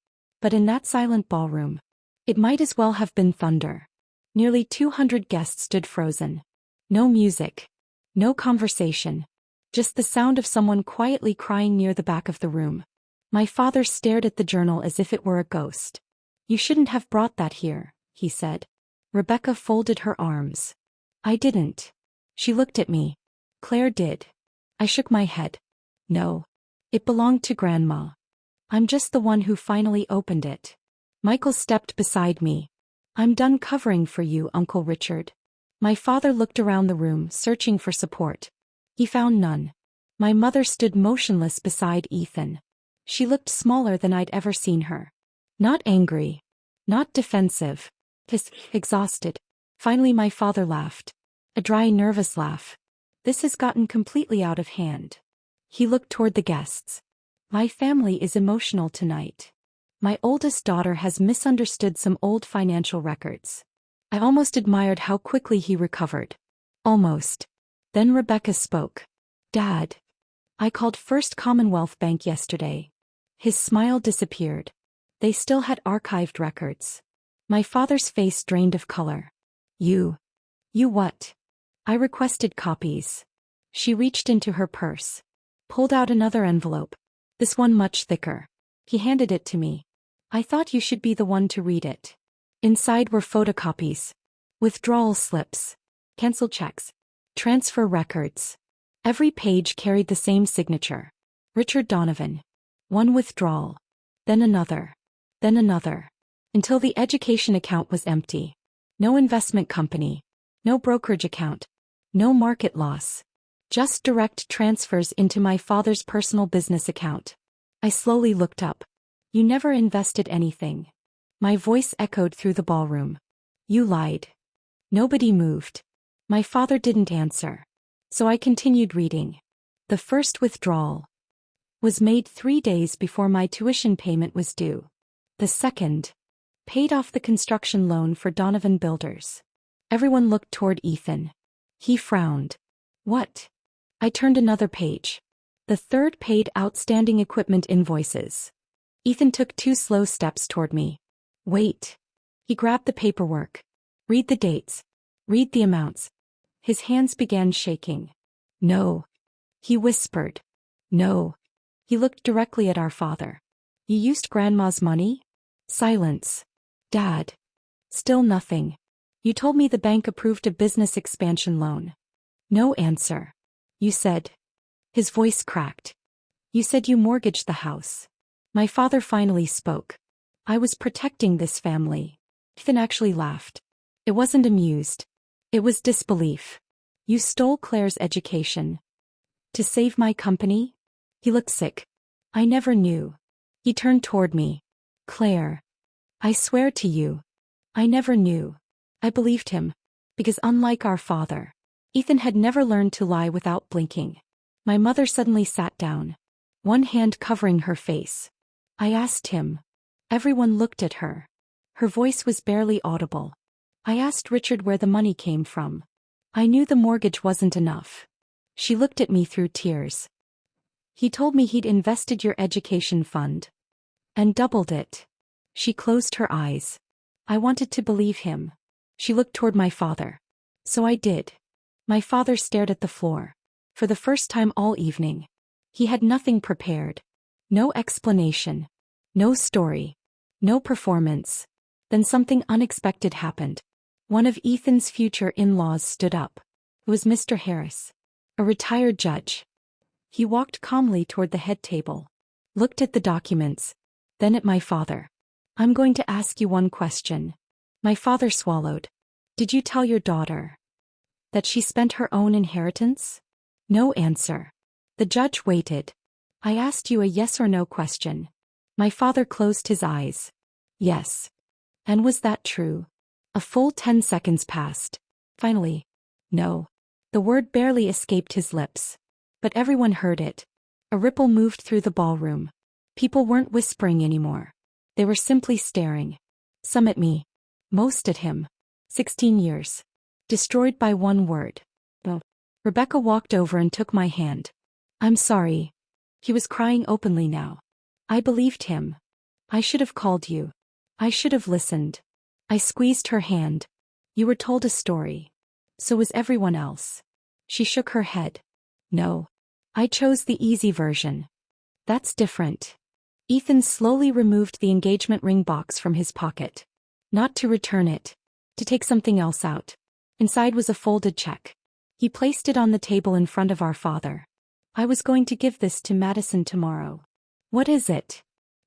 but in that silent ballroom, it might as well have been thunder. Nearly 200 guests stood frozen. No music. No conversation. Just the sound of someone quietly crying near the back of the room. My father stared at the journal as if it were a ghost. You shouldn't have brought that here, he said. Rebecca folded her arms. I didn't. She looked at me. Claire did. I shook my head. No. It belonged to Grandma. I'm just the one who finally opened it. Michael stepped beside me. I'm done covering for you, Uncle Richard. My father looked around the room, searching for support. He found none. My mother stood motionless beside Ethan. She looked smaller than I'd ever seen her. Not angry. Not defensive. Just exhausted. Finally my father laughed. A dry, nervous laugh. This has gotten completely out of hand. He looked toward the guests. My family is emotional tonight. My oldest daughter has misunderstood some old financial records. I almost admired how quickly he recovered. Almost. Then Rebecca spoke. Dad. I called First Commonwealth Bank yesterday. His smile disappeared. They still had archived records. My father's face drained of color. You what? I requested copies. She reached into her purse. Pulled out another envelope. This one much thicker. He handed it to me. I thought you should be the one to read it. Inside were photocopies. Withdrawal slips. Cancel checks. Transfer records. Every page carried the same signature. Richard Donovan. One withdrawal. Then another. Then another. Until the education account was empty. No investment company. No brokerage account. No market loss. Just direct transfers into my father's personal business account. I slowly looked up. You never invested anything. My voice echoed through the ballroom. You lied. Nobody moved. My father didn't answer. So I continued reading. The first withdrawal was made 3 days before my tuition payment was due. The second paid off the construction loan for Donovan Builders. Everyone looked toward Ethan. He frowned. What? I turned another page. The third paid outstanding equipment invoices. Ethan took 2 slow steps toward me. Wait. He grabbed the paperwork. Read the dates. Read the amounts. His hands began shaking. No. He whispered. No. He looked directly at our father. You used Grandma's money? Silence. Dad. Still nothing. You told me the bank approved a business expansion loan. No answer. You said. His voice cracked. You said you mortgaged the house. My father finally spoke. I was protecting this family. Ethan actually laughed. It wasn't amused. It was disbelief. You stole Claire's education. To save my company? He looked sick. I never knew. He turned toward me. Claire. I swear to you. I never knew. I believed him. Because unlike our father, Ethan had never learned to lie without blinking. My mother suddenly sat down, one hand covering her face. I asked him. Everyone looked at her. Her voice was barely audible. I asked Richard where the money came from. I knew the mortgage wasn't enough. She looked at me through tears. He told me he'd invested your education fund. And doubled it. She closed her eyes. I wanted to believe him. She looked toward my father. So I did. My father stared at the floor. For the first time all evening. He had nothing prepared. No explanation. No story. No performance. Then something unexpected happened. One of Ethan's future in-laws stood up. It was Mr. Harris. A retired judge. He walked calmly toward the head table. Looked at the documents. Then at my father. I'm going to ask you one question. My father swallowed. Did you tell your daughter that she spent her own inheritance? No answer. The judge waited. I asked you a yes or no question. My father closed his eyes. Yes. And was that true? A full 10 seconds passed. Finally. No. The word barely escaped his lips. But everyone heard it. A ripple moved through the ballroom. People weren't whispering anymore. They were simply staring. Some at me. Most at him. 16 years. Destroyed by one word. Oh. Rebecca walked over and took my hand. I'm sorry. He was crying openly now. I believed him. I should have called you. I should have listened. I squeezed her hand. You were told a story. So was everyone else. She shook her head. No. I chose the easy version. That's different. Ethan slowly removed the engagement ring box from his pocket. Not to return it. To take something else out. Inside was a folded check. He placed it on the table in front of our father. I was going to give this to Madison tomorrow. What is it?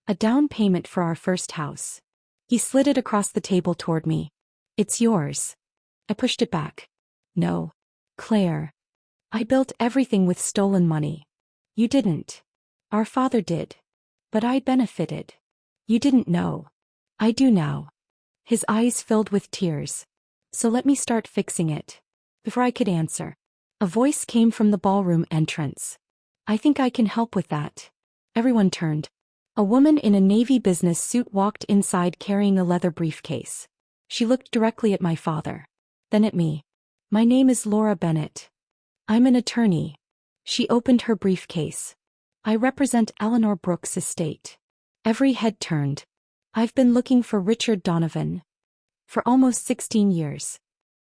A down payment for our first house. He slid it across the table toward me. It's yours. I pushed it back. No. Claire. I built everything with stolen money. You didn't. Our father did. But I benefited. You didn't know. I do now. His eyes filled with tears. So let me start fixing it. Before I could answer, a voice came from the ballroom entrance. I think I can help with that. Everyone turned. A woman in a navy business suit walked inside carrying a leather briefcase. She looked directly at my father. Then at me. My name is Laura Bennett. I'm an attorney. She opened her briefcase. I represent Eleanor Brooks' estate. Every head turned. I've been looking for Richard Donovan. For almost 16 years.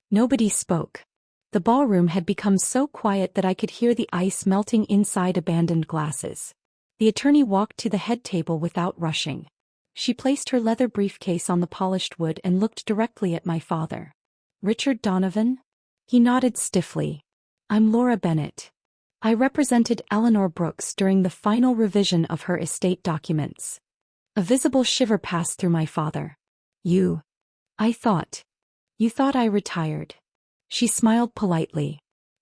Nobody spoke. The ballroom had become so quiet that I could hear the ice melting inside abandoned glasses. The attorney walked to the head table without rushing. She placed her leather briefcase on the polished wood and looked directly at my father. Richard Donovan? He nodded stiffly. I'm Laura Bennett. I represented Eleanor Brooks during the final revision of her estate documents. A visible shiver passed through my father. You. I thought. You thought I retired. She smiled politely.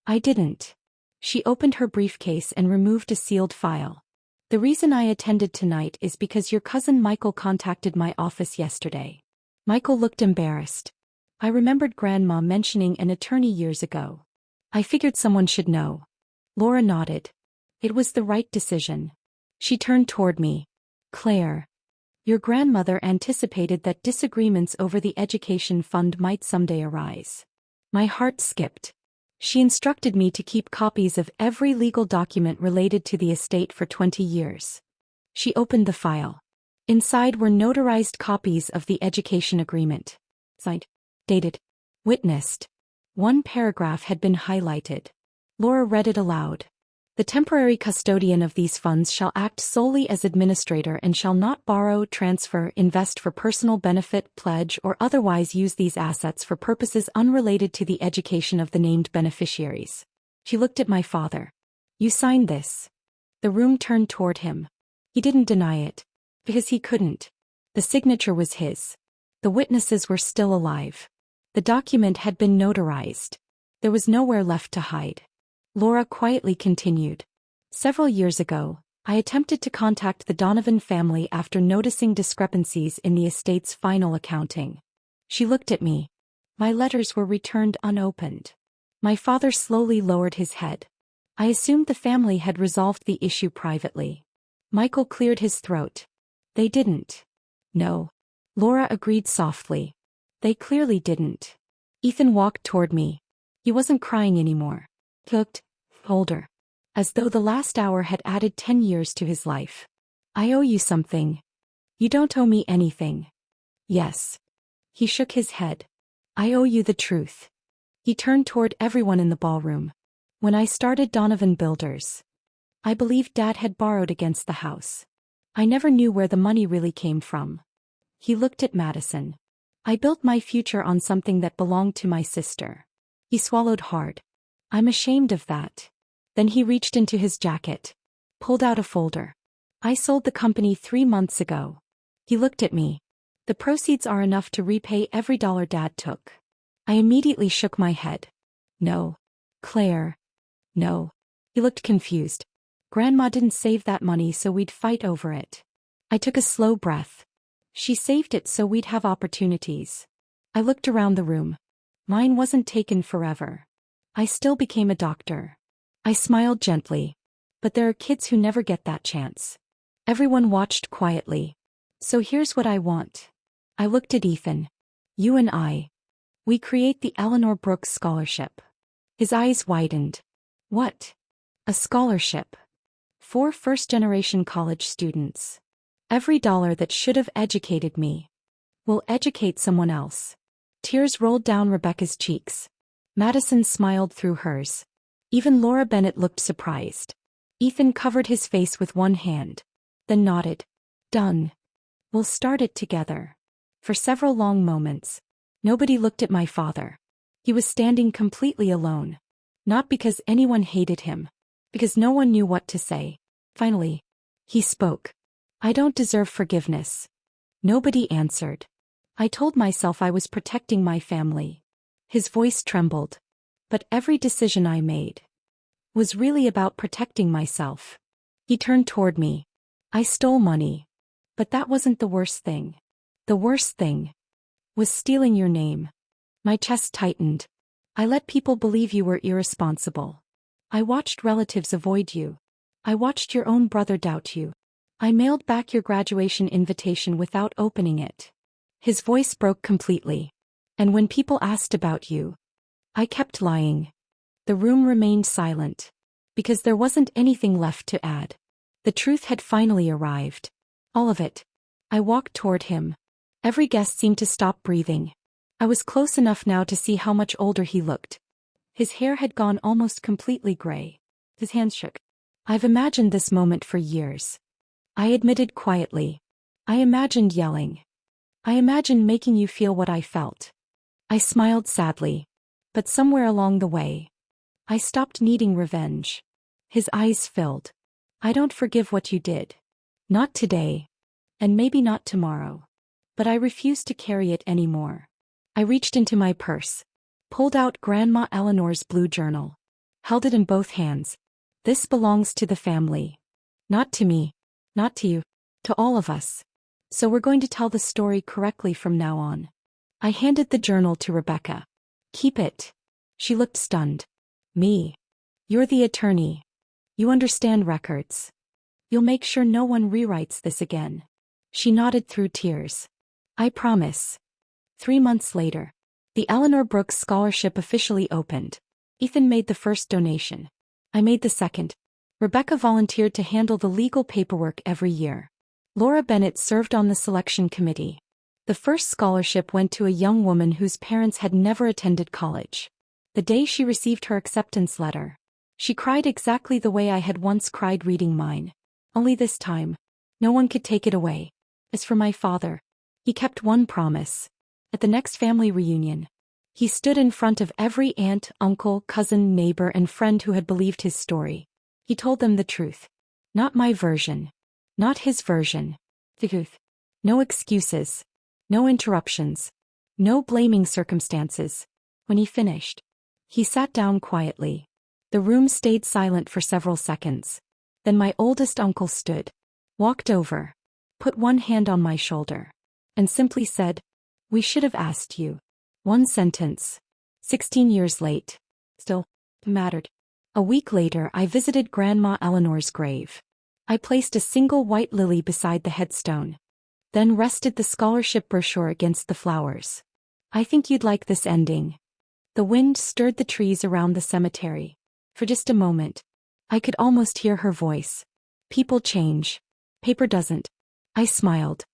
I didn't. She opened her briefcase and removed a sealed file. The reason I attended tonight is because your cousin Michael contacted my office yesterday. Michael looked embarrassed. I remembered Grandma mentioning an attorney years ago. I figured someone should know. Laura nodded. It was the right decision. She turned toward me. Claire. Your grandmother anticipated that disagreements over the education fund might someday arise. My heart skipped. She instructed me to keep copies of every legal document related to the estate for 20 years. She opened the file. Inside were notarized copies of the education agreement. Signed. Dated. Witnessed. One paragraph had been highlighted. Laura read it aloud. The temporary custodian of these funds shall act solely as administrator and shall not borrow, transfer, invest for personal benefit, pledge, or otherwise use these assets for purposes unrelated to the education of the named beneficiaries. She looked at my father. You signed this. The room turned toward him. He didn't deny it. Because he couldn't. The signature was his. The witnesses were still alive. The document had been notarized. There was nowhere left to hide. Laura quietly continued. Several years ago, I attempted to contact the Donovan family after noticing discrepancies in the estate's final accounting. She looked at me. My letters were returned unopened. My father slowly lowered his head. I assumed the family had resolved the issue privately. Michael cleared his throat. They didn't. No. Laura agreed softly. They clearly didn't. Ethan walked toward me. He wasn't crying anymore. He looked older. As though the last hour had added 10 years to his life. I owe you something. You don't owe me anything. Yes. He shook his head. I owe you the truth. He turned toward everyone in the ballroom. When I started Donovan Builders, I believed Dad had borrowed against the house. I never knew where the money really came from. He looked at Madison. I built my future on something that belonged to my sister. He swallowed hard. I'm ashamed of that. Then he reached into his jacket. Pulled out a folder. I sold the company 3 months ago. He looked at me. The proceeds are enough to repay every dollar Dad took. I immediately shook my head. No. Claire. No. He looked confused. Grandma didn't save that money so we'd fight over it. I took a slow breath. She saved it so we'd have opportunities. I looked around the room. Mine wasn't taken forever. I still became a doctor. I smiled gently. But there are kids who never get that chance. Everyone watched quietly. So here's what I want. I looked at Ethan. You and I. We create the Eleanor Brooks Scholarship. His eyes widened. What? A scholarship. 4 first-generation college students. Every dollar that should have educated me will educate someone else. Tears rolled down Rebecca's cheeks. Madison smiled through hers. Even Laura Bennett looked surprised. Ethan covered his face with one hand. Then nodded. Done. We'll start it together. For several long moments, nobody looked at my father. He was standing completely alone. Not because anyone hated him. Because no one knew what to say. Finally, he spoke. I don't deserve forgiveness. Nobody answered. I told myself I was protecting my family. His voice trembled. But every decision I made was really about protecting myself. He turned toward me. I stole money. But that wasn't the worst thing. The worst thing was stealing your name. My chest tightened. I let people believe you were irresponsible. I watched relatives avoid you. I watched your own brother doubt you. I mailed back your graduation invitation without opening it. His voice broke completely. And when people asked about you, I kept lying. The room remained silent. Because there wasn't anything left to add. The truth had finally arrived. All of it. I walked toward him. Every guest seemed to stop breathing. I was close enough now to see how much older he looked. His hair had gone almost completely gray. His hands shook. I've imagined this moment for years. I admitted quietly. I imagined yelling. I imagined making you feel what I felt. I smiled sadly. But somewhere along the way, I stopped needing revenge. His eyes filled. I don't forgive what you did. Not today. And maybe not tomorrow. But I refuse to carry it anymore. I reached into my purse. Pulled out Grandma Eleanor's blue journal. Held it in both hands. This belongs to the family. Not to me. Not to you. To all of us. So we're going to tell the story correctly from now on. I handed the journal to Rebecca. Keep it. She looked stunned. Me. You're the attorney. You understand records. You'll make sure no one rewrites this again. She nodded through tears. I promise. 3 months later, the Eleanor Brooks Scholarship officially opened. Ethan made the first donation. I made the second. Rebecca volunteered to handle the legal paperwork every year. Laura Bennett served on the selection committee. The first scholarship went to a young woman whose parents had never attended college. The day she received her acceptance letter, She cried exactly the way I had once cried reading mine. Only this time, no one could take it away. As for my father, he kept one promise. At the next family reunion, he stood in front of every aunt, uncle, cousin, neighbor, and friend who had believed his story. He told them the truth. Not my version. Not his version. The truth. No excuses. No interruptions. No blaming circumstances. When he finished, he sat down quietly. The room stayed silent for several seconds. Then my oldest uncle stood, walked over, put one hand on my shoulder, and simply said, "We should have asked you." One sentence. 16 years late. Still, it mattered. A week later, I visited Grandma Eleanor's grave. I placed a single white lily beside the headstone, then rested the scholarship brochure against the flowers. "I think you'd like this ending." The wind stirred the trees around the cemetery. For just a moment, I could almost hear her voice. "People change. Paper doesn't." I smiled.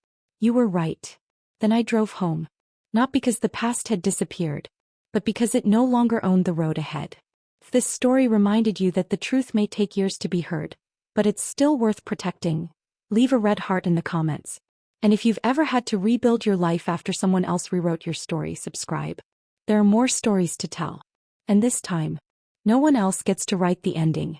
"You were right." Then I drove home. Not because the past had disappeared, but because it no longer owned the road ahead. If this story reminded you that the truth may take years to be heard, but it's still worth protecting, leave a red heart in the comments. And if you've ever had to rebuild your life after someone else rewrote your story, subscribe. There are more stories to tell. And this time, no one else gets to write the ending.